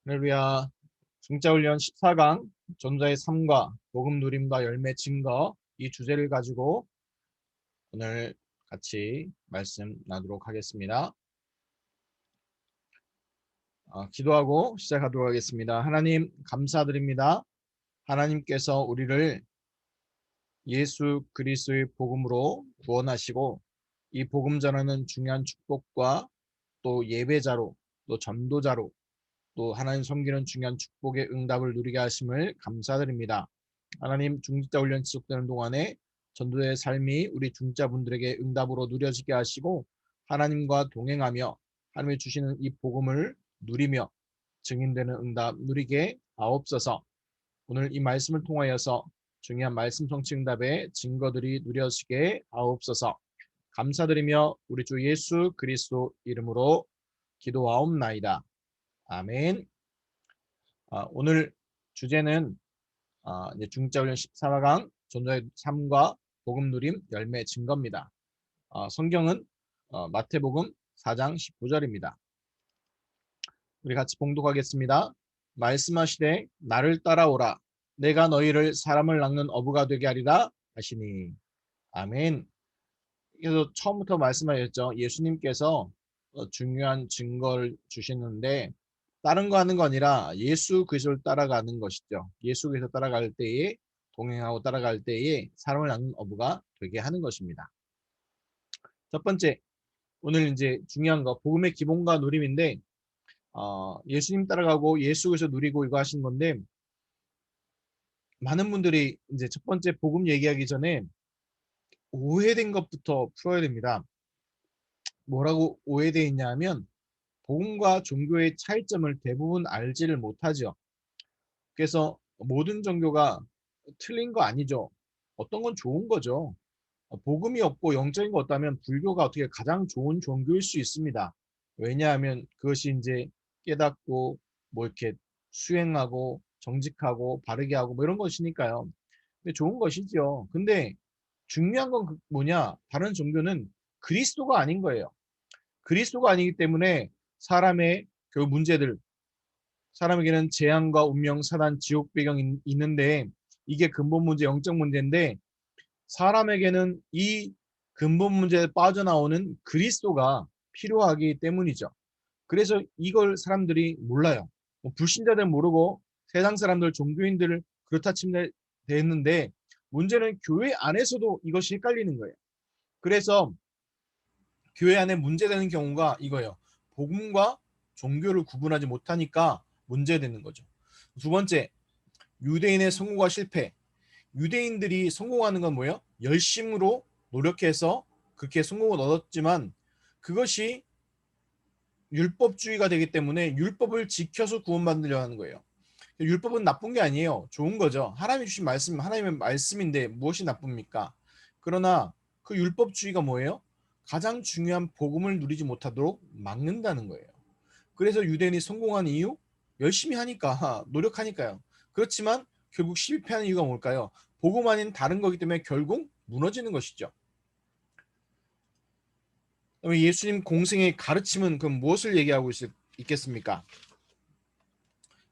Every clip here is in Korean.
할렐루야. 중자훈련 14강 전자의 삶과 복음 누림과 열매 증거 이 주제를 가지고 오늘 같이 말씀 나누도록 하겠습니다. 기도하고 시작하도록 하겠습니다. 하나님 감사드립니다. 하나님께서 우리를 예수 그리스도의 복음으로 구원하시고 이 복음 전하는 중요한 축복과 또 예배자로 또 전도자로 또 하나님 섬기는 중요한 축복의 응답을 누리게 하심을 감사드립니다. 하나님 중직자 훈련 지속되는 동안에 전도의 삶이 우리 중직자분들에게 응답으로 누려지게 하시고 하나님과 동행하며 하나님이 주시는 이 복음을 누리며 증인되는 응답 누리게 하옵소서. 오늘 이 말씀을 통하여서 중요한 말씀 성취 응답의 증거들이 누려지게 하옵소서. 감사드리며 우리 주 예수 그리스도 이름으로 기도하옵나이다. 아멘. 오늘 주제는 이제 중직자훈련 14강 전도의 삶과 복음 누림 열매 증거입니다. 성경은 마태복음 4장 19절입니다. 우리 같이 봉독하겠습니다. 말씀하시되 나를 따라오라 내가 너희를 사람을 낚는 어부가 되게 하리라 하시니. 아멘. 그래서 처음부터 말씀하셨죠. 예수님께서 중요한 증거를 주시는데 다른 거 하는 거 아니라 예수 그리스도를 따라가는 것이죠. 예수 그리스도 따라갈 때에 동행하고 따라갈 때에 사람을 낚는 어부가 되게 하는 것입니다. 첫 번째, 오늘 이제 중요한 거 복음의 기본과 누림인데 예수님 따라가고 예수 그리스도 누리고 이거 하신 건데 많은 분들이 이제 첫 번째 복음 얘기하기 전에 오해된 것부터 풀어야 됩니다. 뭐라고 오해되어 있냐 하면 복음과 종교의 차이점을 대부분 알지를 못하죠. 그래서 모든 종교가 틀린 거 아니죠. 어떤 건 좋은 거죠. 복음이 없고 영적인 거 없다면 불교가 어떻게 가장 좋은 종교일 수 있습니다. 왜냐하면 그것이 이제 깨닫고 뭐 이렇게 수행하고 정직하고 바르게 하고 뭐 이런 것이니까요. 근데 좋은 것이죠. 근데 중요한 건 뭐냐? 다른 종교는 그리스도가 아닌 거예요. 그리스도가 아니기 때문에 사람의 그 문제들, 사람에게는 재앙과 운명, 사단, 지옥 배경이 있는데 이게 근본 문제, 영적 문제인데 사람에게는 이 근본 문제에 빠져나오는 그리스도가 필요하기 때문이죠. 그래서 이걸 사람들이 몰라요. 불신자들 모르고 세상 사람들, 종교인들을 그렇다 치면 되는데 문제는 교회 안에서도 이것이 헷갈리는 거예요. 그래서 교회 안에 문제되는 경우가 이거예요. 복음과 종교를 구분하지 못하니까 문제되는 거죠. 두 번째, 유대인의 성공과 실패. 유대인들이 성공하는 건 뭐예요? 열심으로 노력해서 그렇게 성공을 얻었지만 그것이 율법주의가 되기 때문에 율법을 지켜서 구원받으려 하는 거예요. 율법은 나쁜 게 아니에요. 좋은 거죠. 하나님이 주신 말씀, 하나님의 말씀인데 무엇이 나쁩니까? 그러나 그 율법주의가 뭐예요? 가장 중요한 복음을 누리지 못하도록 막는다는 거예요. 그래서 유대인이 성공한 이유? 열심히 하니까, 노력하니까요. 그렇지만 결국 실패하는 이유가 뭘까요? 복음 아닌 다른 거기 때문에 결국 무너지는 것이죠. 예수님 공생의 가르침은 그럼 무엇을 얘기하고 있겠습니까?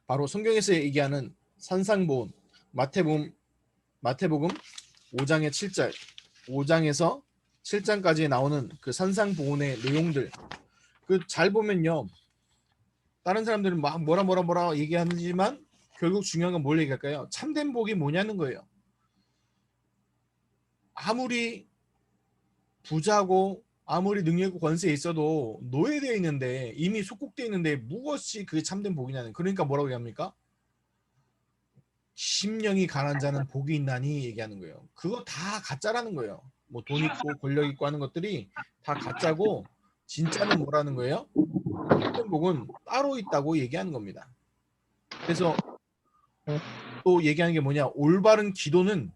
바로 성경에서 얘기하는 산상보훈, 마태복음 5장의 7절, 5장에서 7장까지 나오는 그 산상보훈의 내용들, 그 잘 보면요, 다른 사람들은 막 뭐라 얘기하지만 결국 중요한 건 뭘 얘기할까요? 참된 복이 뭐냐는 거예요. 아무리 부자고 아무리 능력 있고 권세에 있어도 노예되어 있는데 이미 속국되어 있는데 무엇이 그게 참된 복이냐는. 그러니까 뭐라고 얘기합니까? 심령이 가난 자는 복이 있나니 얘기하는 거예요. 그거 다 가짜라는 거예요. 뭐 돈 있고 권력 있고 하는 것들이 다 가짜고 진짜는 뭐라는 거예요? 참된 복은 따로 있다고 얘기하는 겁니다. 그래서 또 얘기하는 게 뭐냐? 올바른 기도는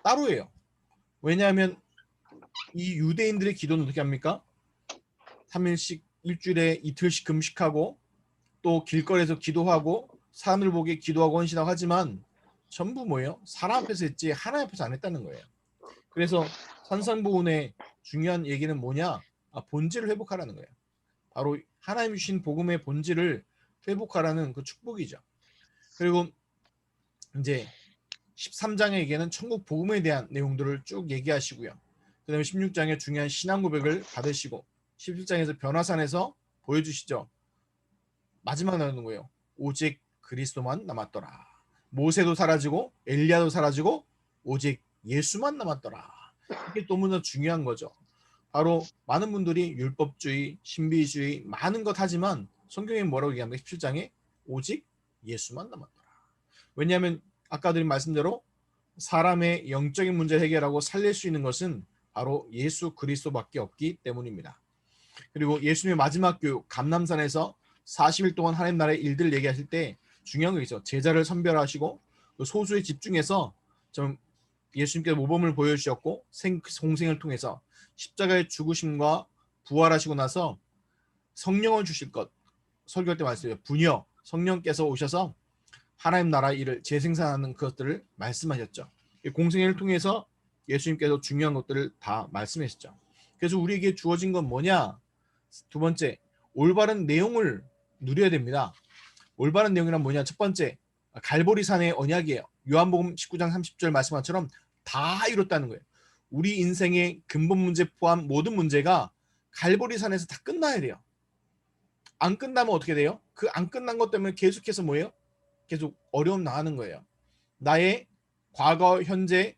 따로예요. 왜냐하면 이 유대인들의 기도는 어떻게 합니까? 3일씩 일주일에 이틀씩 금식하고 또 길거리에서 기도하고 산을 보게 기도하고 헌신하고 하지만 전부 뭐예요? 사람 앞에서 했지 하나님 앞에서 안 했다는 거예요. 그래서 산상보훈의 중요한 얘기는 뭐냐? 본질을 회복하라는 거예요. 바로 하나님 주신 복음의 본질을 회복하라는 그 축복이죠. 그리고 이제 13장에게는 천국 복음에 대한 내용들을 쭉 얘기하시고요. 그 다음에 16장에 중요한 신앙 고백을 받으시고 17장에서 변화산에서 보여주시죠. 마지막 나오는 거예요. 오직 그리스도만 남았더라. 모세도 사라지고 엘리야도 사라지고 오직 예수만 남았더라. 이게 너무나 중요한 거죠. 바로 많은 분들이 율법주의, 신비주의 많은 것 하지만 성경에 뭐라고 얘기합니까? 17장에 오직 예수만 남았더라. 왜냐하면 아까 드린 말씀대로 사람의 영적인 문제를 해결하고 살릴 수 있는 것은 바로 예수 그리스도밖에 없기 때문입니다. 그리고 예수님의 마지막 교육 감람산에서 40일 동안 하나님 나라의 일들을 얘기하실 때 중요한 거 있죠. 제자를 선별하시고 소수에 집중해서 좀 예수님께서 모범을 보여주셨고 공생을 통해서 십자가의 죽으심과 부활하시고 나서 성령을 주실 것 설교할 때 말씀해요. 부녀 성령께서 오셔서 하나님 나라 일을 재생산하는 것들을 말씀하셨죠. 공생애를 통해서 예수님께서 중요한 것들을 다 말씀하셨죠. 그래서 우리에게 주어진 건 뭐냐? 두 번째, 올바른 내용을 누려야 됩니다. 올바른 내용이란 뭐냐? 첫 번째, 갈보리산의 언약이에요. 요한복음 19장 30절 말씀한 것처럼 다 이뤘다는 거예요. 우리 인생의 근본 문제 포함 모든 문제가 갈보리산에서 다 끝나야 돼요. 안 끝나면 어떻게 돼요? 그 안 끝난 것 때문에 계속해서 뭐예요? 계속 어려움 나가는 거예요. 나의 과거, 현재,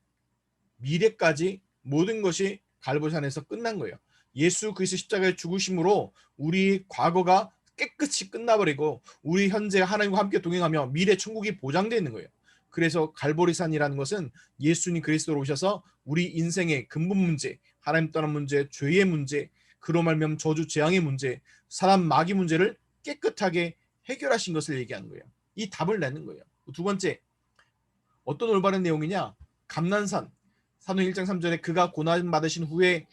미래까지 모든 것이 갈보산에서 끝난 거예요. 예수 그리스도 십자가의 죽으심으로 우리 과거가 깨끗이 끝나버리고 우리 현재 하나님과 함께 동행하며 미래 천국이 보장되어 있는 거예요. 그래서 갈보리산이라는 것은 예수님 그리스도로 오셔서 우리 인생의 근본 문제, 하나님 떠난 문제, 죄의 문제, 그로 말미암은 저주 재앙의 문제, 사람 마귀 문제를 깨끗하게 해결하신 것을 얘기하는 거예요. 이 답을 내는 거예요. 두 번째, 어떤 올바른 내용이냐? 감난산 사도행 1장 3절에 그가 고난 받으신 후에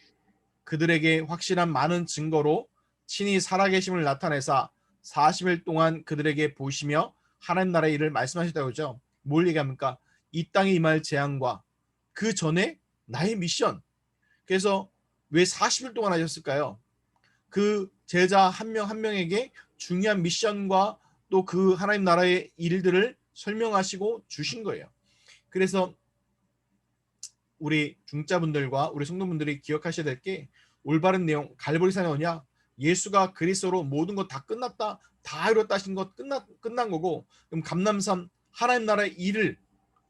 그들에게 확실한 많은 증거로 친히 살아계심을 나타내사 40일 동안 그들에게 보시며 하나님 나라의 일을 말씀하셨다고 하죠. 뭘 얘기합니까? 이 땅에 임할 재앙과 그 전에 나의 미션. 그래서 왜 40일 동안 하셨을까요? 그 제자 한 명 한 명에게 중요한 미션과 또 그 하나님 나라의 일들을 설명하시고 주신 거예요. 그래서 우리 중자분들과 우리 성도분들이 기억하셔야 될 게 올바른 내용, 갈보리산의 언약, 예수가 그리스도로 모든 것 다 끝났다, 다 이뤘다 하신 것 끝난 거고, 그럼 감람산 하나님 나라의 일을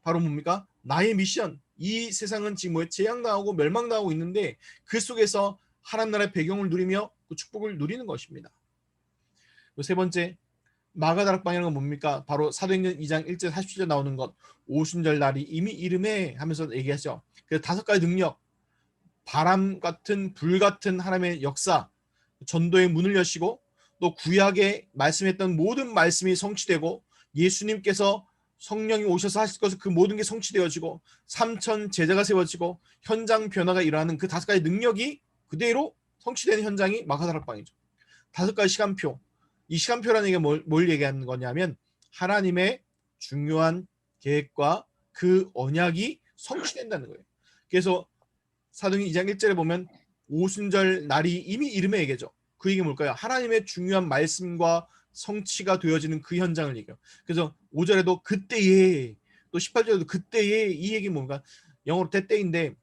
바로 뭡니까? 나의 미션. 이 세상은 지금 뭐 재앙당하고 멸망당하고 있는데 그 속에서 하나님 나라의 배경을 누리며 그 축복을 누리는 것입니다. 세 번째, 마가다락방이라는 건 뭡니까? 바로 사도행전 2장 1절 47절 나오는 것. 오순절 날이 이미 이름에 하면서 얘기하죠. 그래서 5가지 능력, 바람 같은 불 같은 하나님의 역사, 전도의 문을 여시고 또 구약에 말씀했던 모든 말씀이 성취되고 예수님께서 성령이 오셔서 하실 것을 그 모든 게 성취되어지고 3천 제자가 세워지고 현장 변화가 일어나는 그 5가지 능력이 그대로 성취되는 현장이 마가다락방이죠. 5가지 시간표. 이 시간표라는 게 뭘 얘기하는 거냐면 하나님의 중요한 계획과 그 언약이 성취된다는 거예요. 그래서 사도행 2장 1절에 보면 오순절 날이 이미 이름의 얘기죠. 그 얘기 뭘까요? 하나님의 중요한 말씀과 성취가 되어지는 그 현장을 얘기해요. 그래서 5절에도 그때에, 또 18절에도 그때에, 이 얘기 뭔가 영어로 때때인데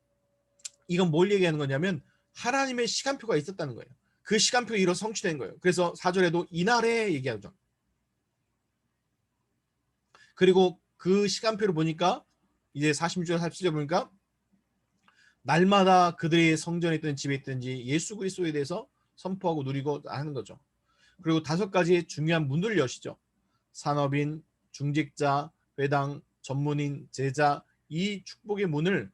이건 뭘 얘기하는 거냐면 하나님의 시간표가 있었다는 거예요. 그 시간표에 이뤄 성취된 거예요. 그래서 4절에도 이날에 얘기하죠. 그리고 그 시간표를 보니까 이제 46절 47절 보니까 날마다 그들의 성전에 있든 집에 있든지 예수 그리스도에 대해서 선포하고 누리고 하는 거죠. 그리고 5가지 중요한 문들을 여시죠. 산업인, 중직자, 회당, 전문인, 제자, 이 축복의 문을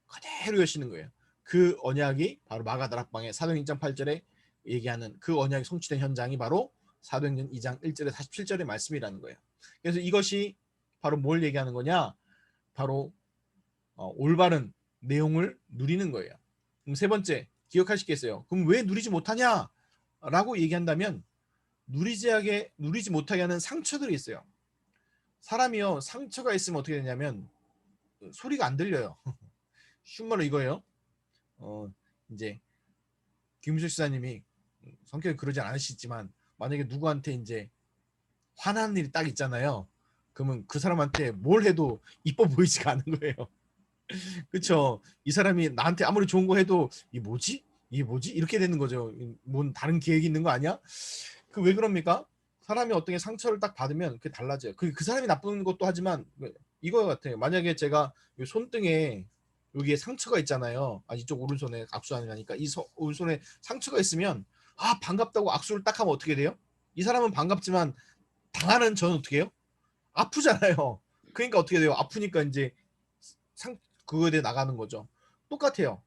그대로 여시는 거예요. 그 언약이 바로 마가다락방의 사도행전 2장 8절에 얘기하는 그 언약이 성취된 현장이 바로 사도행전 2장 1절에 47절의 말씀이라는 거예요. 그래서 이것이 바로 뭘 얘기하는 거냐? 바로 올바른 내용을 누리는 거예요. 그럼 세 번째, 기억하시겠어요? 그럼 왜 누리지 못하냐? 라고 얘기한다면 누리지 못하게 하는 상처들이 있어요. 사람이요, 상처가 있으면 어떻게 되냐면 소리가 안 들려요. 쉬운 말로 이거예요. 이제 김수식 시사님이 성격이 그러지 않으시지만 만약에 누구한테 이제 화나는 일이 딱 있잖아요. 그러면 그 사람한테 뭘 해도 이뻐 보이지가 않은 거예요. 그쵸? 이 사람이 나한테 아무리 좋은 거 해도 이 뭐지? 이게 뭐지? 이렇게 되는 거죠. 뭔 다른 계획이 있는 거 아니야? 그 왜 그럽니까? 사람이 어떤 게 상처를 딱 받으면 그게 달라져요. 그 사람이 나쁜 것도 하지만 이거 같아요. 만약에 제가 요 손등에 여기에 상처가 있잖아요. 아, 이쪽 오른손에 악수하는 거니까 이 오른손에 상처가 있으면 아 반갑다고 악수를 딱 하면 어떻게 돼요? 이 사람은 반갑지만 당하는 저는 어떻게 해요? 아프잖아요. 그러니까 어떻게 돼요? 아프니까 이제 상 그거에 대해 나가는 거죠. 똑같아요.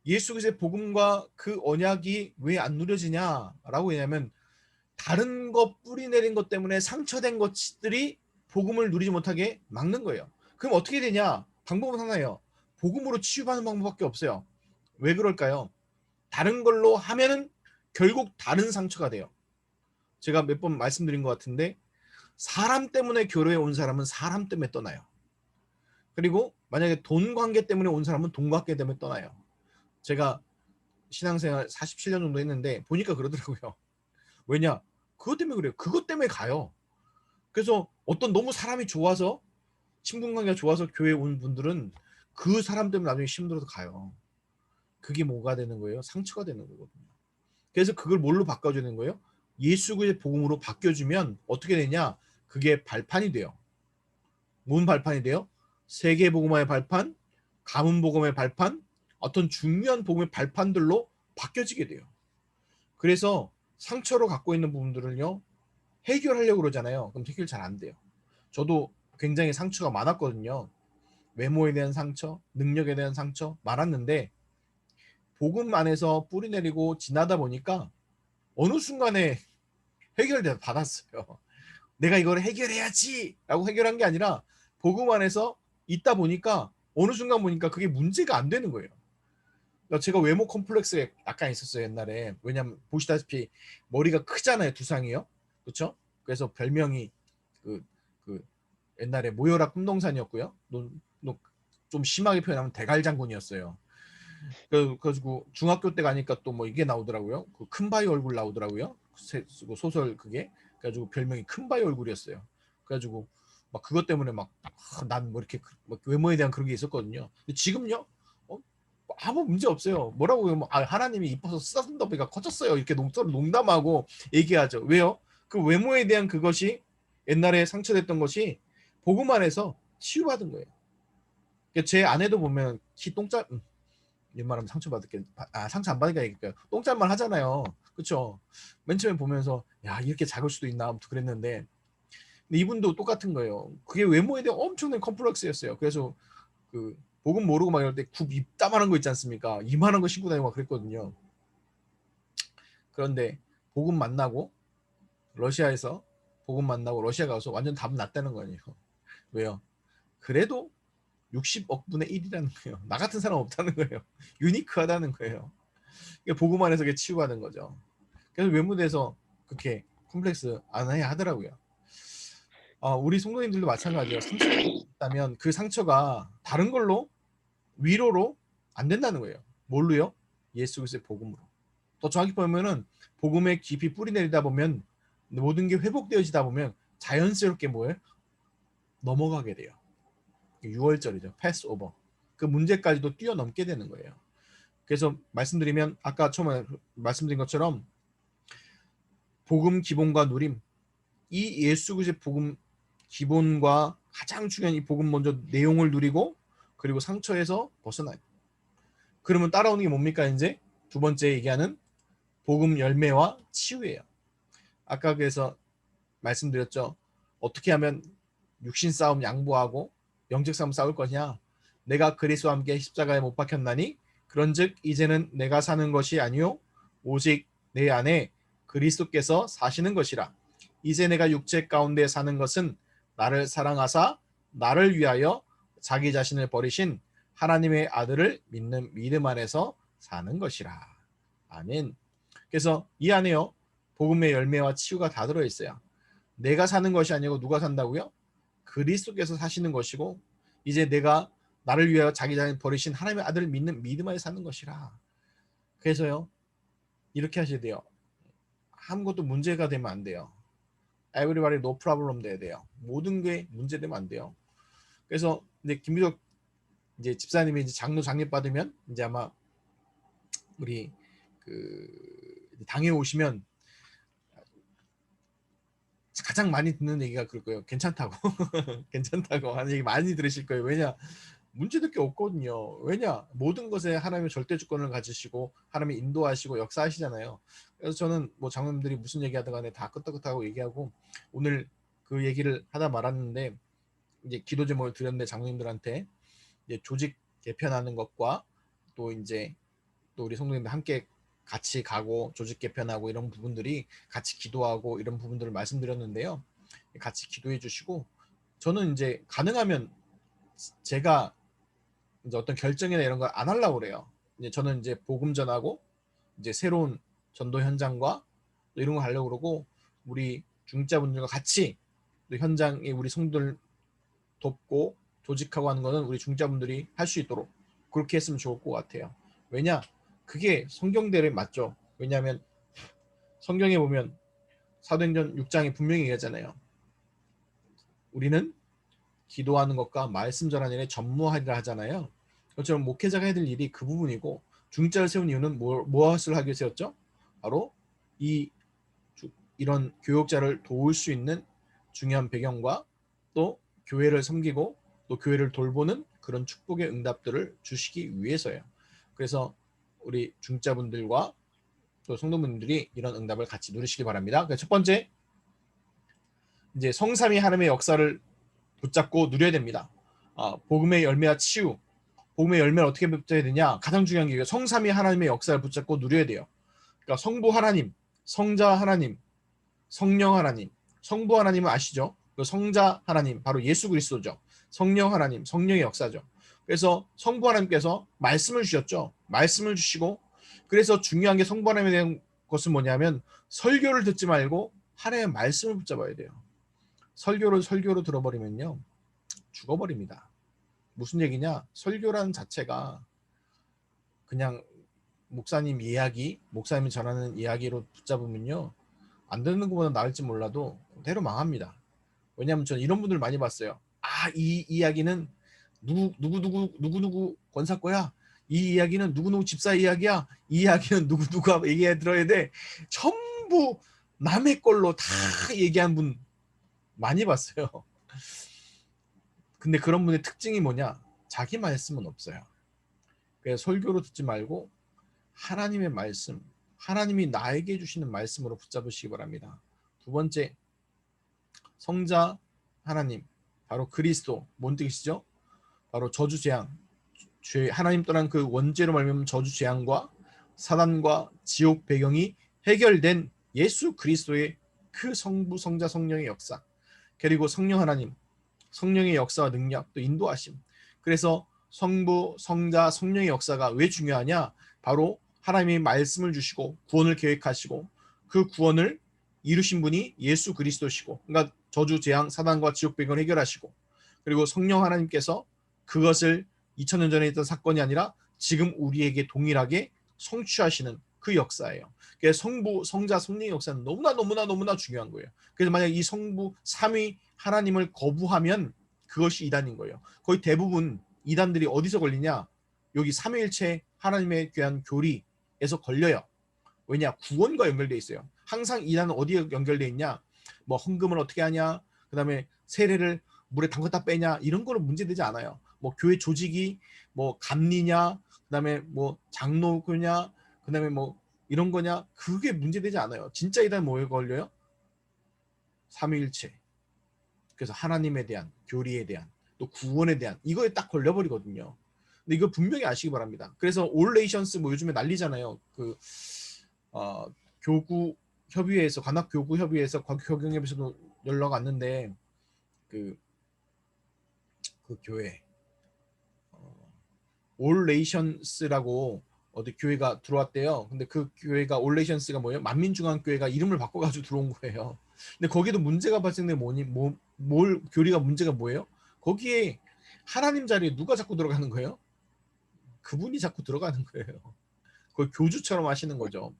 예수 그리스도의 복음과 그 언약이 왜 안 누려지냐라고 하냐면 다른 거 뿌리 내린 것 때문에 상처된 것들이 복음을 누리지 못하게 막는 거예요. 그럼 어떻게 되냐? 방법은 하나예요. 복음으로 치유받는 방법밖에 없어요. 왜 그럴까요? 다른 걸로 하면은 결국 다른 상처가 돼요. 제가 몇 번 말씀드린 것 같은데 사람 때문에 교회에 온 사람은 사람 때문에 떠나요. 그리고 만약에 돈 관계 때문에 온 사람은 돈 관계 때문에 떠나요. 제가 신앙생활 47년 정도 했는데 보니까 그러더라고요. 왜냐? 그것 때문에 그래요. 그것 때문에 가요. 그래서 어떤 너무 사람이 좋아서 친분 관계가 좋아서 교회에 온 분들은 그 사람 때문에 나중에 힘들어서 가요. 그게 뭐가 되는 거예요? 상처가 되는 거거든요. 그래서 그걸 뭘로 바꿔주는 거예요? 예수 그리스도의 복음으로 바뀌어주면 어떻게 되냐? 그게 발판이 돼요. 뭔 발판이 돼요? 세계 복음화의 발판, 가문 복음의 발판, 어떤 중요한 복음의 발판들로 바뀌어지게 돼요. 그래서 상처로 갖고 있는 부분들을요 해결하려고 그러잖아요. 그럼 해결 잘 안 돼요. 저도 굉장히 상처가 많았거든요. 외모에 대한 상처, 능력에 대한 상처 많았는데 복음 안에서 뿌리내리고 지나다 보니까 어느 순간에 해결돼 받았어요. 내가 이걸 해결해야지라고 해결한 게 아니라 복음 안에서 있다 보니까 어느 순간 보니까 그게 문제가 안 되는 거예요. 그러니까 제가 외모 컴플렉스가 약간 있었어요 옛날에. 왜냐면 보시다시피 머리가 크잖아요 두상이요. 그렇죠? 그래서 별명이 그, 그 옛날에 모여라 꿈동산이었고요. 좀 심하게 표현하면 대갈장군이었어요. 그래가지고 중학교 때 가니까 또 뭐 이게 나오더라고요. 그 큰바위 얼굴 나오더라고요. 소설 그게. 그래가지고 별명이 큰바위 얼굴이었어요. 그래가지고 막 그것 때문에 막 난 뭐 이렇게 외모에 대한 그런 게 있었거든요. 근데 지금요? 어? 아무 문제 없어요. 뭐라고요? 뭐, 아, 하나님이 이뻐서 쓰다듬다보니까 커졌어요. 이렇게 농담하고 얘기하죠. 왜요? 그 외모에 대한 그것이 옛날에 상처됐던 것이 복음 안에서 치유받은 거예요. 그러니까 제 아내도 보면 키 똥짜 웬만하면 상처받을게 상처 안 받으니까 얘기할까요? 똥짤말 하잖아요. 그쵸? 맨 처음에 보면서 야 이렇게 작을 수도 있나 아무튼 그랬는데 근데 이분도 똑같은 거예요. 그게 외모에 대한 엄청난 컴플렉스였어요. 그래서 그 복음 모르고 막 이럴 때 굽 이따만한 거 있지 않습니까? 이만한 거 신고 다니고 막 그랬거든요. 그런데 복음 만나고 러시아에서 복음 만나고 러시아 가서 완전 답 났다는 거예요. 왜요? 그래도 60억 분의 1이라는 거예요. 나 같은 사람 없다는 거예요. 유니크하다는 거예요. 복음 안에서 그게 치유받은 거죠. 그래서 외모대에서 그렇게 컴플렉스 안 해야 하더라고요. 우리 성도님들도 마찬가지예요. 상처가 있다면 그 상처가 다른 걸로 위로로 안 된다는 거예요. 뭘로요? 예수 그리스도의 복음으로. 더 정확히 보면은 복음에 깊이 뿌리 내리다 보면 모든 게 회복되어지다 보면 자연스럽게 뭐예요? 넘어가게 돼요. 6월절이죠. 패스 오버. 그 문제까지도 뛰어넘게 되는 거예요. 그래서 말씀드리면 아까 처음에 말씀드린 것처럼 복음 기본과 누림 이 예수 그리스도의 복음 기본과 가장 중요한 이 복음 먼저 내용을 누리고 그리고 상처에서 벗어나요. 그러면 따라오는 게 뭡니까 이제 두 번째 얘기하는 복음 열매와 치유예요. 아까 그래서 말씀드렸죠. 어떻게 하면 육신 싸움 양보하고 영적 싸움 싸울 것이냐? 내가 그리스도와 함께 십자가에 못 박혔나니 그런즉 이제는 내가 사는 것이 아니요 오직 내 안에 그리스도께서 사시는 것이라. 이제 내가 육체 가운데 사는 것은 나를 사랑하사 나를 위하여 자기 자신을 버리신 하나님의 아들을 믿는 믿음 안에서 사는 것이라. 아멘. 그래서 이 안에요. 복음의 열매와 치유가 다 들어 있어요. 내가 사는 것이 아니고 누가 산다고요? 그리스도께서 사시는 것이고 이제 내가 나를 위하여 자기 자신을 버리신 하나님의 아들을 믿는 믿음 안에 사는 것이라. 그래서요. 이렇게 하셔야 돼요. 아무것도 문제가 되면 안 돼요. everybody no problem 돼야 돼요. 모든 게 문제되면 안 돼요. 그래서 이제 김기덕 이제 집사님이 이제 장로 장례 받으면 이제 아마 우리 그 당에 오시면 가장 많이 듣는 얘기가 그럴 거예요. 괜찮다고. 괜찮다고 하는 얘기 많이 들으실 거예요. 왜냐? 문제될 게 없거든요. 왜냐? 모든 것에 하나님의 절대 주권을 가지시고 하나님이 인도하시고 역사하시잖아요. 그래서 저는 뭐 장로님들이 무슨 얘기하든 간에 다 끄떡끄떡하고 얘기하고 오늘 그 얘기를 하다 말았는데 이제 기도 제목을 드렸는데 장로님들한테 이제 조직 개편하는 것과 또 이제 또 우리 성도님들 함께 같이 가고 조직 개편하고 이런 부분들이 같이 기도하고 이런 부분들을 말씀드렸는데요. 같이 기도해 주시고 저는 이제 가능하면 제가 이제 어떤 결정이나 이런 걸 안 하려고 그래요. 이제 저는 이제 복음 전하고 이제 새로운 전도 현장과 이런 거 하려고 그러고 우리 중자분들과 같이 현장에 우리 성도들 돕고 조직하고 하는 거는 우리 중자분들이 할 수 있도록 그렇게 했으면 좋을 것 같아요. 왜냐? 그게 성경대로 맞죠. 왜냐하면 성경에 보면 사도행전 6장에 분명히 얘기하잖아요. 우리는 기도하는 것과 말씀 전하는 일에 전무하리라 하잖아요. 그것처럼 목회자가 해야 될 일이 그 부분이고 중자를 세운 이유는 무엇을 하기 위해서였죠? 바로 이 이런 교역자를 도울 수 있는 중요한 배경과 또 교회를 섬기고 또 교회를 돌보는 그런 축복의 응답들을 주시기 위해서예요. 그래서 우리 중자분들과 또 성도분들이 이런 응답을 같이 누리시기 바랍니다. 첫 번째, 이제 성삼위 하나님의 역사를 붙잡고 누려야 됩니다. 복음의 열매와 치유, 복음의 열매를 어떻게 붙여야 되냐? 가장 중요한 게 성삼위 하나님의 역사를 붙잡고 누려야 돼요. 그러니까 성부 하나님, 성자 하나님, 성령 하나님. 성부 하나님은 아시죠? 그 성자 하나님, 바로 예수 그리스도죠. 성령 하나님, 성령의 역사죠. 그래서 성부 하나님께서 말씀을 주셨죠. 말씀을 주시고 그래서 중요한 게 성부 하나님에 대한 것은 뭐냐면 설교를 듣지 말고 하나님의 말씀을 붙잡아야 돼요. 설교로 들어버리면요. 죽어버립니다. 무슨 얘기냐? 설교라는 자체가 그냥 목사님 이야기, 목사님이 전하는 이야기로 붙잡으면요. 안 듣는 것보다 나을지 몰라도 대로 망합니다. 왜냐하면 저는 이런 분들 많이 봤어요. 이 이야기는 누구 권사 거야. 이 이야기는 누구 집사 이야기야. 이 이야기는 누구가 얘기해 들어야 돼. 전부 남의 걸로 다 얘기한 분 많이 봤어요. 근데 그런 분의 특징이 뭐냐? 자기 말씀은 없어요. 그래서 설교로 듣지 말고 하나님의 말씀, 하나님이 나에게 주시는 말씀으로 붙잡으시기 바랍니다. 두 번째, 성자 하나님, 바로 그리스도, 뭔 뜻이죠? 바로 저주재앙, 하나님 떠난 그 원죄로 말미암은 저주재앙과 사단과 지옥 배경이 해결된 예수 그리스도의 그 성부, 성자, 성령의 역사, 그리고 성령 하나님, 성령의 역사와 능력, 또 인도하심. 그래서 성부, 성자, 성령의 역사가 왜 중요하냐? 바로 하나님이 말씀을 주시고 구원을 계획하시고 그 구원을 이루신 분이 예수 그리스도시고, 그러니까 저주, 재앙, 사단과 지옥 배경을 해결하시고, 그리고 성령 하나님께서 그것을 2000년 전에 있던 사건이 아니라 지금 우리에게 동일하게 성취하시는 그 역사예요. 그래서 성부, 성자, 성령의 역사는 너무나 중요한 거예요. 그래서 만약 이 성부 삼위 하나님을 거부하면 그것이 이단인 거예요. 거의 대부분 이단들이 어디서 걸리냐? 여기 삼위일체 하나님에 대한 교리에서 걸려요. 왜냐? 구원과 연결돼 있어요. 항상 이단은 어디에 연결돼 있냐? 뭐 헌금을 어떻게 하냐? 그다음에 세례를 물에 담갔다 빼냐? 이런 거는 문제되지 않아요. 뭐 교회 조직이 뭐 감리냐? 그다음에 뭐 장로교냐? 그다음에 뭐 이런 거냐? 그게 문제되지 않아요. 진짜 이단 뭐에 걸려요? 삼위일체. 그래서 하나님에 대한, 교리에 대한, 또 구원에 대한 이거에 딱 걸려버리거든요. 근데 이거 분명히 아시기 바랍니다. 그래서 올레이션스 뭐 요즘에 난리잖아요. 그 교구 협의회에서, 관악 교구 협의회에서, 교경협에서도 연락 왔는데 그 교회 올레이션스라고 어디 교회가 들어왔대요. 근데 그 교회가 올레이션스가 뭐예요? 만민중앙교회가 이름을 바꿔가지고 들어온 거예요. 근데 거기도 문제가 발생된 뭘 교리가 문제가 뭐예요? 거기에 하나님 자리에 누가 자꾸 들어가는 거예요? 그분이 자꾸 들어가는 거예요. 그걸 교주처럼 하시는 거죠.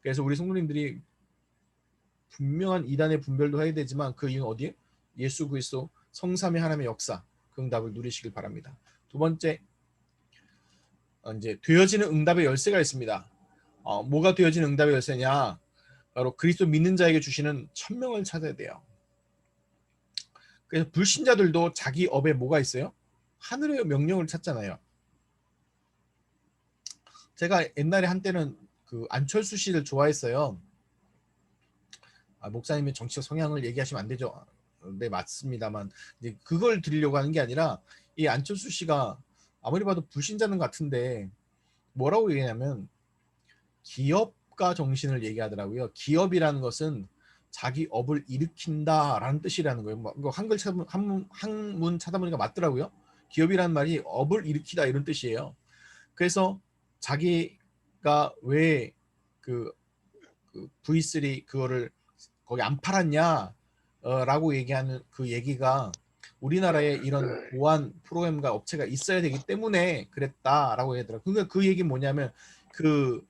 그래서 우리 성도님들이 분명한 이단의 분별도 해야 되지만 그 이유는 어디에? 예수 그리스도 성삼위 하나님의 역사, 그 응답을 누리시길 바랍니다. 두 번째, 이제 되어지는 응답의 열쇠가 있습니다. 뭐가 되어지는 응답의 열쇠냐? 바로 그리스도 믿는 자에게 주시는 천명을 찾아야 돼요. 그래서 불신자들도 자기 업에 뭐가 있어요? 하늘의 명령을 찾잖아요. 제가 옛날에 한때는 그 안철수 씨를 좋아했어요. 목사님의 정치적 성향을 얘기하시면 안 되죠. 네, 맞습니다만 이제 그걸 드리려고 하는 게 아니라 이 안철수 씨가 아무리 봐도 불신자는 같은데 뭐라고 얘기하냐면 기업가 정신을 얘기하더라고요. 기업이라는 것은 자기 업을 일으킨다라는 뜻이라는 거예요. 뭐 한글 한문 찾아보니까 맞더라고요. 기업이라는 말이 업을 일으키다 이런 뜻이에요. 그래서 자기가 왜 그 V3 그거를 거기 안 팔았냐 라고 얘기하는 그 얘기가 우리나라에 이런 보안 프로그램과 업체가 있어야 되기 때문에 그랬다라고 얘기하더라고요. 그러니까 그 얘기는 뭐냐면 그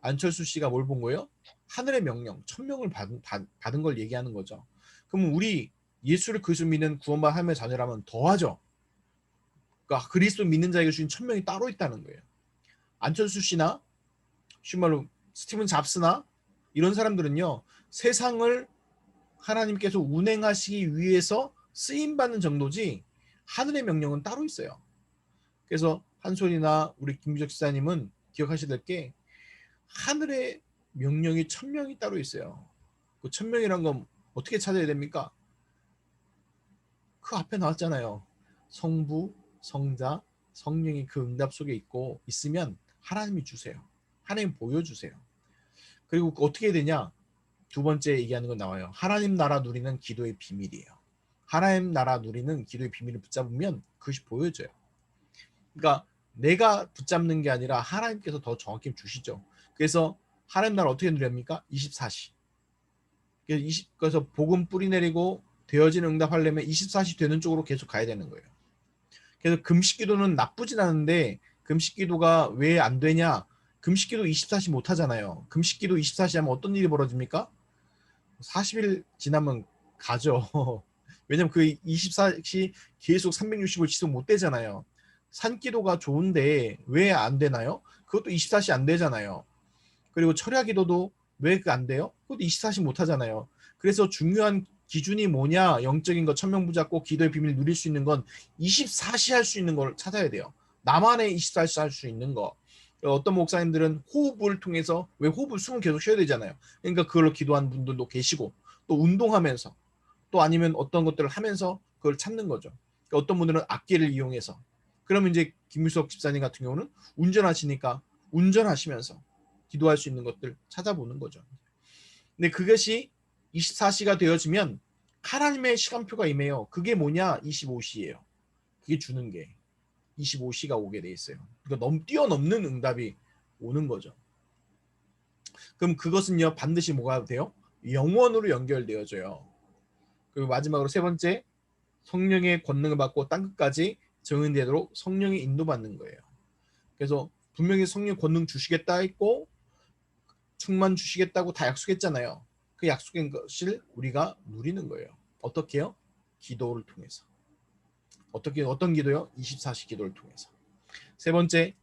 안철수 씨가 뭘 본 거예요? 하늘의 명령, 천명을 받은 걸 얘기하는 거죠. 그럼 우리 예수를 그리스도 믿는 구원받은 하나님의 자녀라면 더하죠. 그러니까 그리스도 믿는 자에게 주신 천명이 따로 있다는 거예요. 안철수 씨나 쉬운 말로 스티븐 잡스나 이런 사람들은요. 세상을 하나님께서 운행하시기 위해서 쓰임받는 정도지 하늘의 명령은 따로 있어요. 그래서 한솔이나 우리 김주석 지사님은 기억하셔야 될 게 하늘의 명령이 천명이 따로 있어요. 그 천명이란 건 어떻게 찾아야 됩니까? 그 앞에 나왔잖아요. 성부, 성자, 성령이 그 응답 속에 있고 있으면 하나님이 주세요. 하나님 보여주세요. 그리고 어떻게 해야 되냐? 두 번째 얘기하는 건 나와요. 하나님 나라 누리는 기도의 비밀이에요. 하나님 나라 누리는 기도의 비밀을 붙잡으면 그것이 보여져요. 그러니까 내가 붙잡는 게 아니라 하나님께서 더 정확히 주시죠. 그래서 하나님 나라 어떻게 누립니까? 24시. 그래서 복음 뿌리 내리고 되어지는 응답하려면 24시 되는 쪽으로 계속 가야 되는 거예요. 그래서 금식 기도는 나쁘진 않은데 금식 기도가 왜 안 되냐? 금식 기도 24시 못 하잖아요. 금식 기도 24시 하면 어떤 일이 벌어집니까? 40일 지나면 가죠. 왜냐면 그 24시 계속 360을 지속 못 되잖아요. 산기도가 좋은데 왜 안 되나요? 그것도 24시 안 되잖아요. 그리고 철야 기도도 왜 그 안 돼요? 그것도 24시 못 하잖아요. 그래서 중요한 기준이 뭐냐? 영적인 거 천명부잡고 기도의 비밀 누릴 수 있는 건 24시 할 수 있는 걸 찾아야 돼요. 나만의 24시 할 수 있는 거. 어떤 목사님들은 호흡을 통해서 왜 호흡을 숨을 계속 쉬어야 되잖아요. 그러니까 그걸로 기도하는 분들도 계시고 또 운동하면서 또 아니면 어떤 것들을 하면서 그걸 찾는 거죠. 그러니까 어떤 분들은 악기를 이용해서 그러면 이제 김유석 집사님 같은 경우는 운전하시니까 운전하시면서 기도할 수 있는 것들 찾아보는 거죠. 근데 그것이 24시가 되어지면 하나님의 시간표가 임해요. 그게 뭐냐? 25시예요. 그게 주는 게 25시가 오게 돼 있어요. 그러니까 뛰어넘는 응답이 오는 거죠. 그럼 그것은요 반드시 뭐가 돼요? 영원으로 연결되어져요. 그리고 마지막으로 세 번째, 성령의 권능을 받고 땅끝까지 증인되도록 성령의 인도받는 거예요. 그래서 분명히 성령 권능 주시겠다 했고 충만 주시겠다고 다 약속했잖아요. 그 약속인 것을 우리가 누리는 거예요. 어떻게요? 기도를 통해서. 어떤 기도요? 24시 기도를 통해서. 세 번째,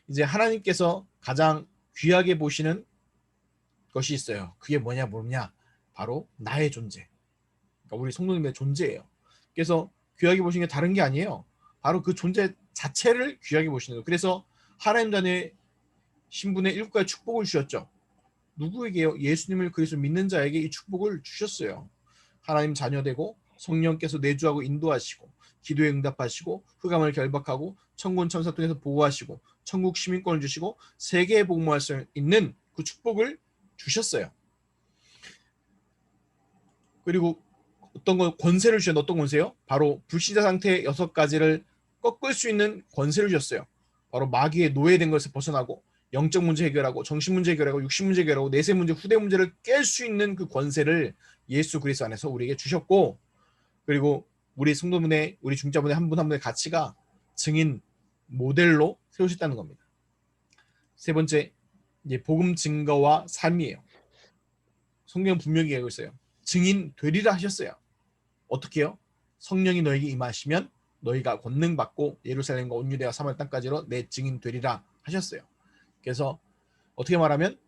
이제 하나님께서 가장 귀하게 보시는 것이 있어요. 그게 뭐냐? 바로 나의 존재. 그러니까 우리 성도님의 존재예요. 그래서 귀하게 보시는 게 다른 게 아니에요. 바로 그 존재 자체를 귀하게 보시는 거예요. 그래서 하나님 자녀의 신분의 일곱 가지 축복을 주셨죠. 누구에게요? 예수님을 그리스도 믿는 자에게 이 축복을 주셨어요. 하나님 자녀되고 성령께서 내주하고 인도하시고 기도에 응답하시고 흑암을 결박하고 천군 천사 통해서 보호하시고 천국 시민권을 주시고 세계에 복무할 수 있는 그 축복을 주셨어요. 그리고 어떤 건 권세를 주셨는데 어떤 권세요? 바로 불신자 상태 6가지를 꺾을 수 있는 권세를 주셨어요. 바로 마귀의 노예된 것에서 벗어나고 영적 문제 해결하고 정신 문제 해결하고 육신 문제 해결하고 내세 문제 후대 문제를 깰 수 있는 그 권세를 예수 그리스도 안에서 우리에게 주셨고 그리고 우리 성도분의 우리 중자분의 한 분 한 분의 가치가 증인 모델로 세우셨다는 겁니다. 세 번째 이제 복음 증거와 삶이에요. 성경은 분명히 얘기하고 있어요. 증인 되리라 하셨어요. 어떻게요? 성령이 너에게 임하시면 너희가 권능 받고 예루살렘과 온 유대와 사마리아 땅까지로 내 증인 되리라 하셨어요. 그래서 어떻게 말하면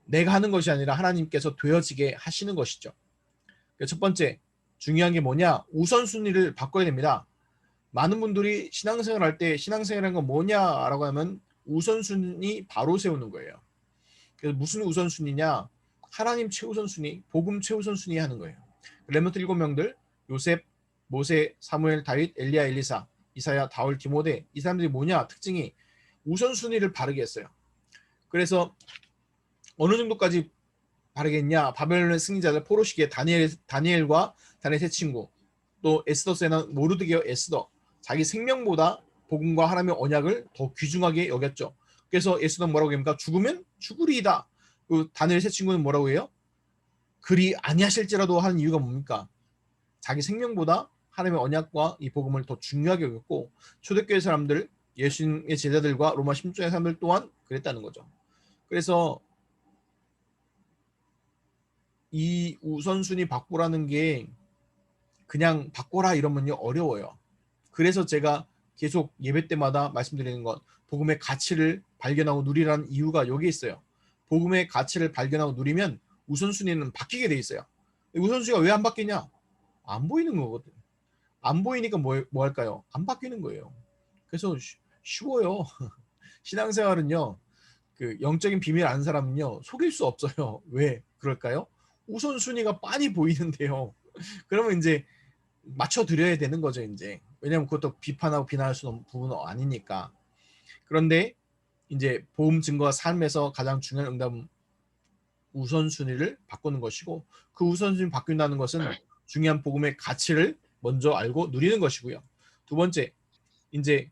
내가 하는 것이 아니라 하나님께서 되어지게 하시는 것이죠. 첫 번째 중요한 게 뭐냐? 우선순위를 바꿔야 됩니다. 많은 분들이 신앙생활 할 때 신앙생활이라는 건 뭐냐라고 하면 우선순위 바로 세우는 거예요. 그래서 무슨 우선순위냐? 하나님 최우선순위, 복음 최우선순위 하는 거예요. 렘넌트 7명들 요셉, 모세, 사무엘, 다윗, 엘리야, 엘리사, 이사야, 다울, 디모데 이 사람들이 뭐냐? 특징이 우선순위를 바르게 했어요. 그래서 어느 정도까지 바르겠냐? 바벨론의 승리자들 포로시기의 다니엘과 다니엘 세 친구, 또 에스더세는 모르드게어 에스더, 자기 생명보다 복음과 하나님의 언약을 더 귀중하게 여겼죠. 그래서 에스더는 뭐라고 합니까? 죽으면 죽으리이다. 그 다니엘 세 친구는 뭐라고 해요? 그리 아니하실지라도 하는 이유가 뭡니까? 자기 생명보다 하나님의 언약과 이 복음을 더 중요하게 여겼고, 초대교회 사람들, 예수님의 제자들과 로마 16장의 사람들 또한 그랬다는 거죠. 그래서 이 우선순위 바꾸라는 게 그냥 바꿔라 이러면요 어려워요. 그래서 제가 계속 예배 때마다 말씀드리는 것, 복음의 가치를 발견하고 누리라는 이유가 여기 있어요. 복음의 가치를 발견하고 누리면 우선순위는 바뀌게 돼 있어요. 우선순위가 왜 안 바뀌냐? 안 보이는 거거든. 안 보이니까 뭐 할까요? 안 바뀌는 거예요. 그래서 쉬워요. 신앙생활은요, 그 영적인 비밀 아는 사람은요 속일 수 없어요. 왜 그럴까요? 우선순위가 빤히 보이는데요. 그러면 이제 맞춰드려야 되는 거죠, 이제. 왜냐면 그것도 비판하고 비난할 수 있는 부분은 아니니까. 그런데 이제 복음 증거와 삶에서 가장 중요한 응답은 우선순위를 바꾸는 것이고, 그 우선순위 바뀐다는 것은 중요한 복음의 가치를 먼저 알고 누리는 것이고요. 두 번째, 이제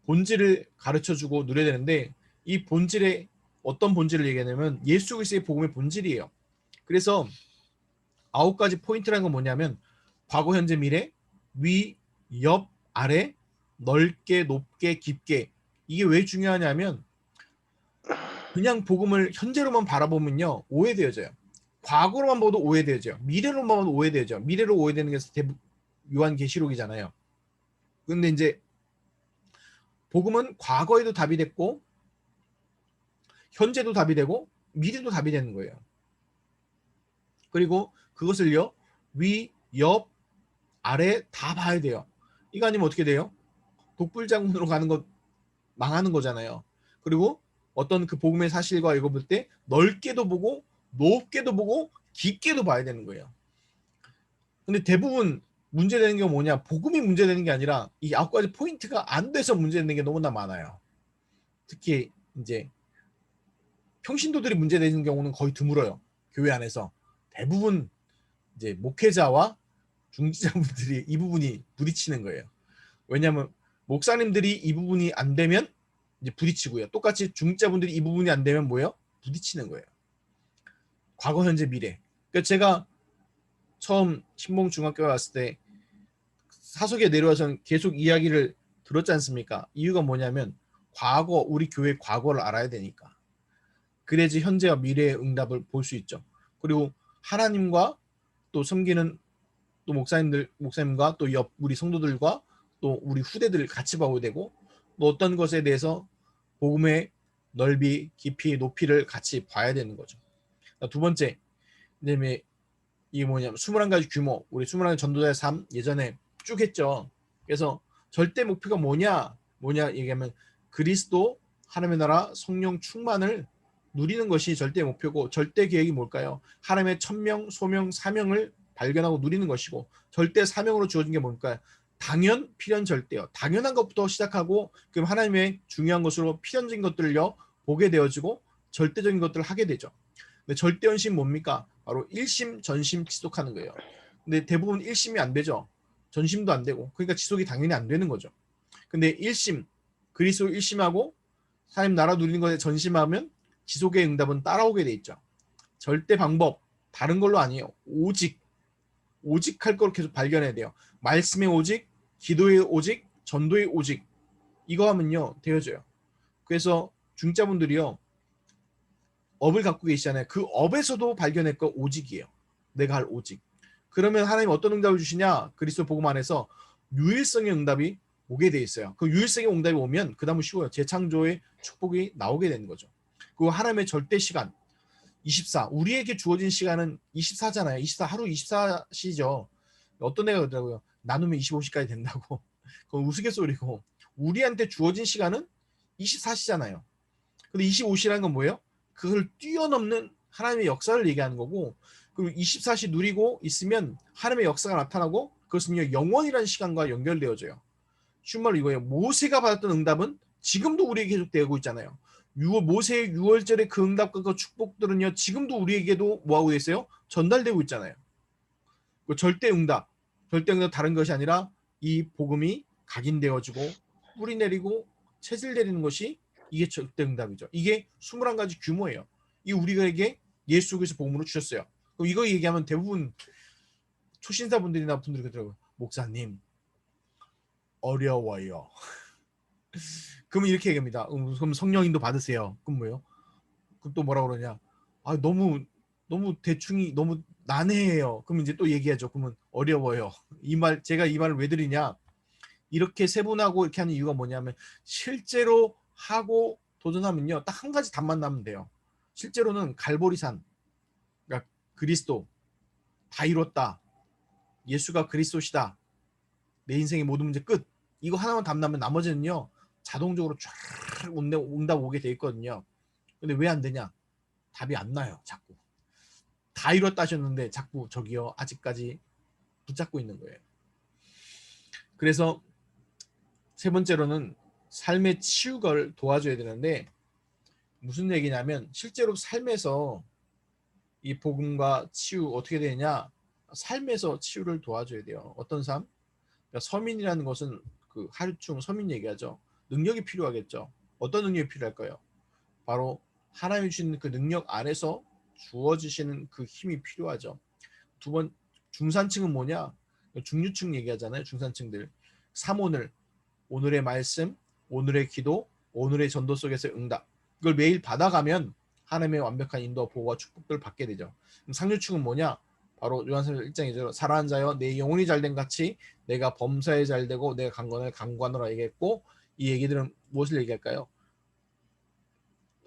본질을 가르쳐주고 누려야 되는데, 이 본질의 어떤 본질을 얘기하냐면 예수 그리스도의 복음의 본질이에요. 그래서 9가지 포인트라는 건 뭐냐면 과거, 현재, 미래, 위, 옆, 아래, 넓게, 높게, 깊게. 이게 왜 중요하냐면 그냥 복음을 현재로만 바라보면요 오해되어져요. 과거로만 봐도 오해되어져요. 미래로만 봐도 오해되어져요. 미래로 오해되는 게 요한계시록이잖아요. 근데 이제 복음은 과거에도 답이 됐고 현재도 답이 되고 미래도 답이 되는 거예요. 그리고 그것을요 위, 옆, 아래 다 봐야 돼요. 이거 아니면 어떻게 돼요? 독불장군으로 가는 것 망하는 거잖아요. 그리고 어떤 그 복음의 사실과 읽어볼 때 넓게도 보고 높게도 보고 깊게도 봐야 되는 거예요. 근데 대부분 문제되는 게 뭐냐? 복음이 문제되는 게 아니라 이 9가지 포인트가 안 돼서 문제되는 게 너무나 많아요. 특히 이제 평신도들이 문제되는 경우는 거의 드물어요. 교회 안에서. 대부분 이제 목회자와 중지자분들이 이 부분이 부딪히는 거예요. 왜냐하면 목사님들이 이 부분이 안 되면 이제 부딪히고요. 똑같이 중직자분들이 이 부분이 안 되면 뭐예요? 부딪히는 거예요. 과거, 현재, 미래. 그러니까 제가 처음 신봉 중학교에 왔을 때 사석에 내려와서 계속 이야기를 들었지 않습니까? 이유가 뭐냐면 과거, 우리 교회 과거를 알아야 되니까. 그래야지 현재와 미래의 응답을 볼 수 있죠. 그리고 하나님과 또 섬기는 또 목사님과 또 옆 우리 성도들과 또 우리 후대들을 같이 봐야 되고 또 어떤 것에 대해서 복음의 넓이, 깊이, 높이를 같이 봐야 되는 거죠. 두 번째, 그다음에 이게 뭐냐면 21가지 규모, 우리 21가지 전도자의 삶 예전에 쭉 했죠. 그래서 절대 목표가 뭐냐 얘기하면 그리스도, 하나님의 나라, 성령 충만을 누리는 것이 절대 목표고, 절대 계획이 뭘까요? 하나님의 천명, 소명, 사명을 발견하고 누리는 것이고, 절대 사명으로 주어진 게 뭘까요? 당연, 필연, 절대요. 당연한 것부터 시작하고 그럼 하나님의 중요한 것으로 필연적인 것들을요 보게 되어지고 절대적인 것들을 하게 되죠. 근데 절대연심 뭡니까? 바로 일심, 전심, 지속하는 거예요. 근데 대부분 일심이 안 되죠. 전심도 안 되고. 그러니까 지속이 당연히 안 되는 거죠. 근데 일심, 그리스도 일심하고 하나님 나라 누리는 것에 전심하면 지속의 응답은 따라오게 돼 있죠. 절대 방법, 다른 걸로 아니에요. 오직 할 걸 계속 발견해야 돼요. 말씀의 오직, 기도의 오직, 전도의 오직. 이거 하면요 되어져요. 그래서 중자분들이요 업을 갖고 계시잖아요. 그 업에서도 발견할 거 오직이에요. 내가 할 오직. 그러면 하나님 어떤 응답을 주시냐? 그리스도 복음 안에서 유일성의 응답이 오게 돼 있어요. 그 유일성의 응답이 오면 그 다음은 쉬워요. 재창조의 축복이 나오게 되는 거죠. 그 하나님의 절대 시간 24. 우리에게 주어진 시간은 24잖아요. 24 하루 24시죠. 어떤 애가 그러더라고요. 나누면 25시까지 된다고. 그건 우스갯소리고 우리한테 주어진 시간은 24시잖아요. 근데 25시라는 건 뭐예요? 그걸 뛰어넘는 하나님의 역사를 얘기하는 거고 그리고 24시 누리고 있으면 하나님의 역사가 나타나고 그것은요 영원이라는 시간과 연결되어져요. 쉬운 말로 이거예요. 모세가 받았던 응답은 지금도 우리에게 계속되고 있잖아요. 모세의 6월절의 그 응답과 그 축복들은요 지금도 우리에게도 뭐하고 있어요? 전달되고 있잖아요. 그 절대 응답 다른 것이 아니라 이 복음이 각인되어지고 뿌리 내리고 채질 내리는 것이 이게 절대 응답이죠. 이게 21가지 규모예요. 이 우리에게 예수 그리스도 복음으로 주셨어요. 그럼 이거 얘기하면 대부분 초신사분들이나 분들이 그러더라고요. 목사님 어려워요. 그러면 이렇게 얘기합니다. 그럼 성령인도 받으세요. 그럼 뭐예요? 그럼 또 뭐라 그러냐? 아 너무 대충이 너무 난해해요. 그럼 이제 또 얘기하죠. 그러면 어려워요. 제가 이 말을 왜 드리냐? 이렇게 세분하고 이렇게 하는 이유가 뭐냐면 실제로 하고 도전하면요. 딱 한 가지 답만 나면 돼요. 실제로는 갈보리산, 그러니까 그리스도 다 이뤘다. 예수가 그리스도시다. 내 인생의 모든 문제 끝. 이거 하나만 답 나면 나머지는요. 자동적으로 쫙 응답 오게 돼 있거든요. 근데 왜 안 되냐? 답이 안 나요. 자꾸. 다 이뤘다 하셨는데 자꾸 저기요. 아직까지 붙잡고 있는 거예요. 그래서 세 번째로는 삶의 치유를 도와줘야 되는데 무슨 얘기냐면 실제로 삶에서 이 복음과 치유 어떻게 되느냐? 삶에서 치유를 도와줘야 돼요. 어떤 삶? 그러니까 서민이라는 것은 그 하루충 서민 얘기하죠. 능력이 필요하겠죠. 어떤 능력이 필요할까요? 바로 하나님이 주시는 그 능력 안에서 주어지시는 그 힘이 필요하죠. 두 번 중산층은 뭐냐? 중류층 얘기하잖아요. 중산층들. 3오늘 오늘의 말씀, 오늘의 기도, 오늘의 전도 속에서 응답. 이걸 매일 받아가면 하나님의 완벽한 인도와 보호와 축복들을 받게 되죠. 그럼 상류층은 뭐냐? 바로 요한복음 1장이죠. 사랑하는 자여 내 영혼이 잘된 같이 내가 범사에 잘되고 내가 강건을 강관으로 얘기했고 이 얘기들은 무엇을 얘기할까요?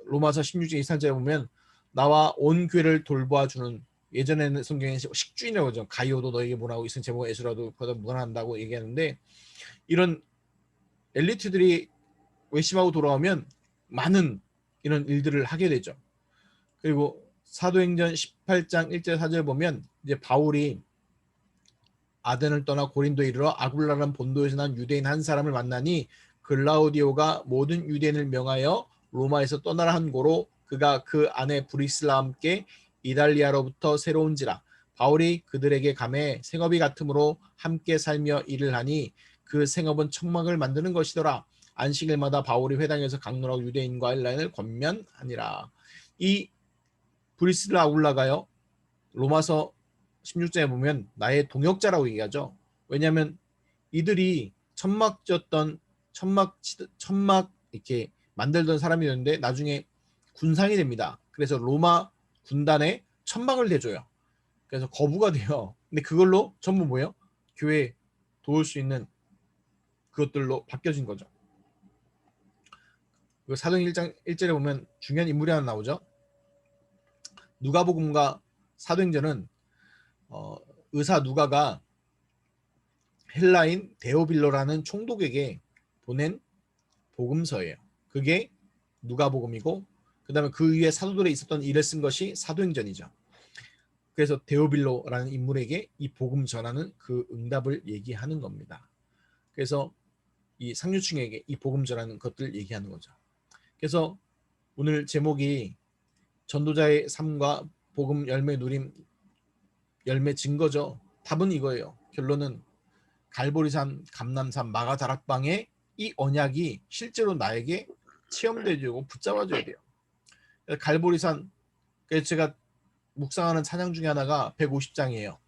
로마서 16장 23절에 보면 나와 온 교회를 돌봐주는 예전에는 성경에 식주인이라고 하죠. 가이오도 너에게 문하고 있은 제목은 에스라도 그보다 문한다고 얘기하는데 이런 엘리트들이 외심하고 돌아오면 많은 이런 일들을 하게 되죠. 그리고 사도행전 18장 1절 4절 보면 이제 바울이 아덴을 떠나 고린도에 이르러 아굴라라는 본도에서 난 유대인 한 사람을 만나니 글라우디오가 모든 유대인을 명하여 로마에서 떠나라 한 고로 그가 그 아내 브리슬라와 함께 이달리아로부터 새로운지라 바울이 그들에게 감해 생업이 같으므로 함께 살며 일을 하니 그 생업은 천막을 만드는 것이더라. 안식일마다 바울이 회당에서 강론하고 유대인과 헬라인을 권면하니라. 이 브리슬라 아굴라가요. 로마서 16장에 보면 나의 동역자라고 얘기하죠. 왜냐하면 이들이 천막 이렇게 만들던 사람이었는데 나중에 군상이 됩니다. 그래서 로마 군단에 천막을 대줘요. 그래서 거부가 돼요. 근데 그걸로 전부 뭐예요? 교회에 도울 수 있는 그것들로 바뀌어진 거죠. 사도행 1장 1절에 보면 중요한 인물이 하나 나오죠. 누가복음과 사도행전은 의사 누가가 헬라인 데오빌로라는 총독에게 보낸 복음서예요. 그게 누가복음이고 그 다음에 그 위에 사도들에 있었던 일을 쓴 것이 사도행전이죠. 그래서 데오빌로라는 인물에게 이 복음 전하는 그 응답을 얘기하는 겁니다. 그래서 이 상류층에게 이 복음 전하는 것들을 얘기하는 거죠. 그래서 오늘 제목이 전도자의 삶과 복음 열매 누림 열매 증거죠. 답은 이거예요. 결론은 갈보리산, 감남산, 마가다락방의 이 언약이 실제로 나에게 체험되고 붙잡아줘야 돼요. 갈보리산, 제가 묵상하는 찬양 중에 하나가 150장이에요.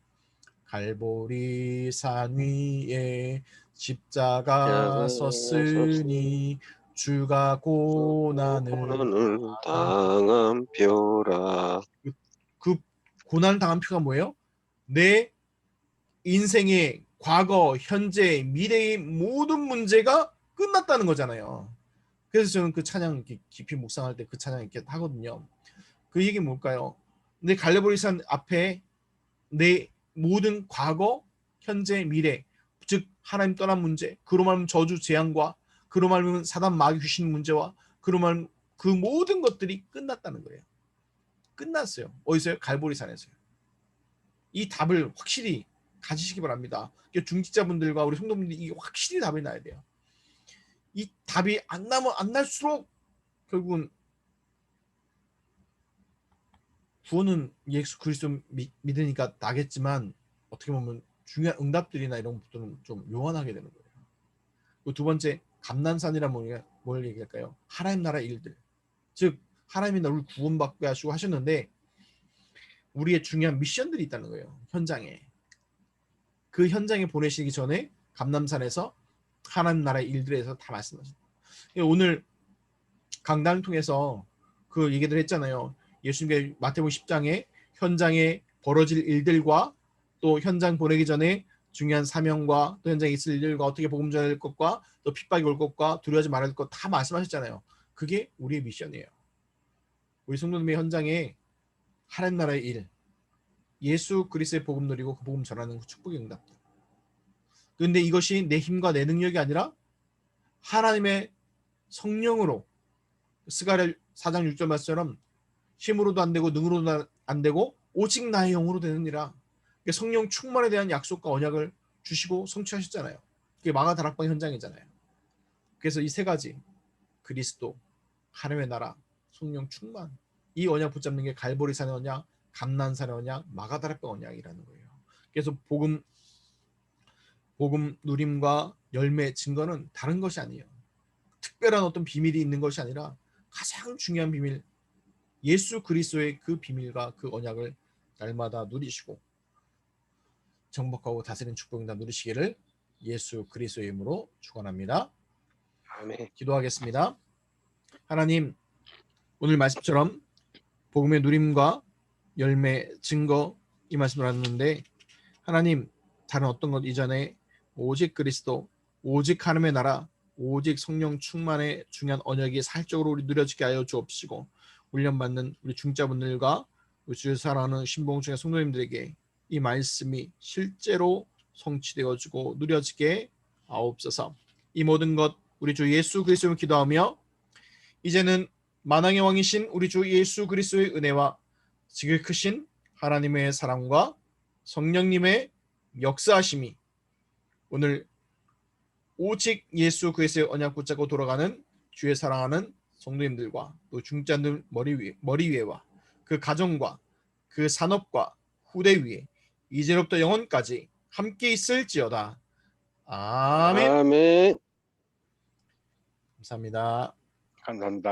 갈보리산 위에 십자가 섰으니 주가 고난을 고난을 당한 표라. 그 고난을 당한 표가 뭐예요? 내 인생의 과거, 현재, 미래의 모든 문제가 끝났다는 거잖아요. 그래서 저는 그 찬양 이렇게 깊이 묵상할 때 그 찬양 이렇게 하거든요. 그 얘기 뭘까요? 내 갈레보리산 앞에 내 모든 과거, 현재, 미래, 즉 하나님 떠난 문제, 그로 말하면 저주 재앙과 그로 말하면 사단 마귀 귀신 문제와 그로 말하면 그 모든 것들이 끝났다는 거예요. 끝났어요. 어디서요? 갈보리산에서요. 이 답을 확실히 가지시기 바랍니다. 중직자분들과 우리 성도분들이 이게 확실히 답이 나야 돼요. 이 답이 안 나면 안 날수록 결국은 구원은 예수 그리스도 믿으니까 나겠지만 어떻게 보면 중요한 응답들이나 이런 것들은 좀 요원하게 되는 거예요. 두 번째, 감난산이란 뭘 얘기할까요? 하나님 나라 일들. 즉 하나님이 나를 구원받게 하시고 하셨는데 우리의 중요한 미션들이 있다는 거예요. 현장에. 그 현장에 보내시기 전에 감남산에서 하나님 나라의 일들에서 다 말씀하셨어요. 오늘 강단을 통해서 그 얘기들 했잖아요. 예수님께 마태복음 10장에 현장에 벌어질 일들과 또 현장 보내기 전에 중요한 사명과 또 현장에 있을 일들과 어떻게 복음 전할 것과 또 핍박이 올 것과 두려워하지 말아야 될 것 다 말씀하셨잖아요. 그게 우리의 미션이에요. 우리 성도님의 현장에 하나님 나라의 일, 예수 그리스도의 복음 누리고 그 복음 전하는 축복의 응답들. 그런데 이것이 내 힘과 내 능력이 아니라 하나님의 성령으로 스가랴 4장 6절 말씀처럼 힘으로도 안 되고 능으로도 안 되고 오직 나의 영으로 되느니라. 성령 충만에 대한 약속과 언약을 주시고 성취하셨잖아요. 그게 마가다락방 현장이잖아요. 그래서 이 세 가지 그리스도, 하나님의 나라, 성령 충만 이 언약 붙잡는 게 갈보리산의 언약, 감난산의 언약, 마가다락방 언약이라는 거예요. 그래서 복음 누림과 열매 증거는 다른 것이 아니에요. 특별한 어떤 비밀이 있는 것이 아니라 가장 중요한 비밀 예수 그리스도의 그 비밀과 그 언약을 날마다 누리시고 정복하고 다스리는 축복을 누리시기를 예수 그리스도의 이름으로 축원합니다. 아멘. 기도하겠습니다. 하나님, 오늘 말씀처럼 복음의 누림과 열매 증거 이 말씀을 하는데 하나님 다른 어떤 것 이전에 오직 그리스도, 오직 하나님의 나라, 오직 성령 충만의 중요한 언약이 살적으로 우리 누려지게 하여 주옵시고 훈련받는 우리 중자분들과 우리 주를 사랑하는 신봉중의 성도님들에게 이 말씀이 실제로 성취되어지고 누려지게 하옵소서. 이 모든 것 우리 주 예수 그리스도를 기도하며 이제는 만왕의 왕이신 우리 주 예수 그리스도의 은혜와 지극히 크신 하나님의 사랑과 성령님의 역사하심이 오늘 오직 예수 그리스도의 언약 붙잡고 돌아가는 주의 사랑하는 성도님들과 또 중자들 머리 위에와 그 가정과 그 산업과 후대 위에 이제로부터 영원까지 함께 있을지어다. 아멘. 아멘. 감사합니다. 감사합니다.